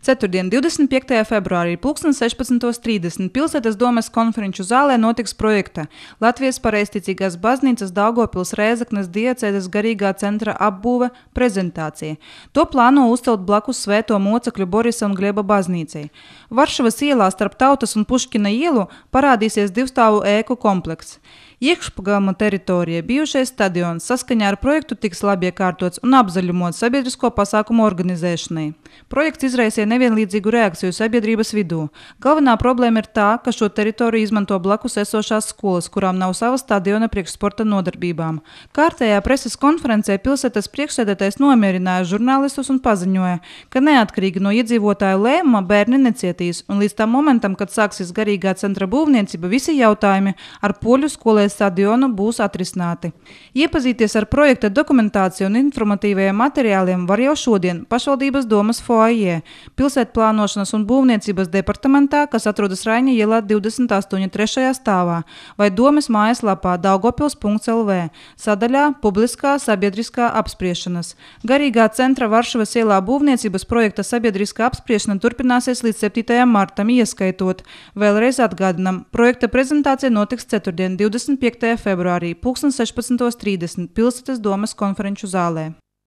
Ceturtdien, 25. februārī, 16:30 Pilsētas domes konferenču zālē notiks projekta Latvijas Pareizticīgās baznīcas Daugavpils Rēzeknes diecēzes garīgā centra apbūve prezentācija. To plāno uzcelt blakus Svēto mocekļu Borisa un Gleba baznīcai. Varšavas ielā starp Tautas un Puškina ielu parādīsies divstāvu ēku komplekss. Iekšpagama teritorijā bijušais stadions saskaņā ar projektu tiks labi iekārtots un apzaļumots sabiedrisko pasākumu organizēšanai. Projekts izraisīja nevienlīdzīgu reakciju sabiedrības vidū. Galvenā problēma ir tā, ka šo teritoriju izmanto blakus esošās skolas, kurām nav sava stadiona priekš sporta nodarbībām. Kārtējā preses konferencē pilsētas priekšsēdētājs nomierināja žurnālistus un paziņoja, ka neatkarīgi no iedzīvotāju lēmuma bērni necietīs, un līdz tam momentam, kad sāksies garīgā centra būvniecība, visi jautājumi ar poļu skolai stadionu būs atrisināti. Iepazīties ar projekta dokumentāciju un informatīvajiem materiāliem var jau šodien pašvaldības domas foajē, pilsētplānošanas un būvniecības departamentā, kas atrodas Raiņa ielā 28. 3. stāvā, vai domes mājaslapā daugavpils.lv, sadaļā Publiskā sabiedriskā apspriešanas. Garīgā centra Varšavas ielā būvniecības projekta sabiedriskā apspriešana turpināsies līdz 7. martam, ieskaitot. Vēlreiz atgādinam, projekta prezentācija notiks ceturtdien, 25. februārī, 16:30 Pilsētas domes konferenču zālē.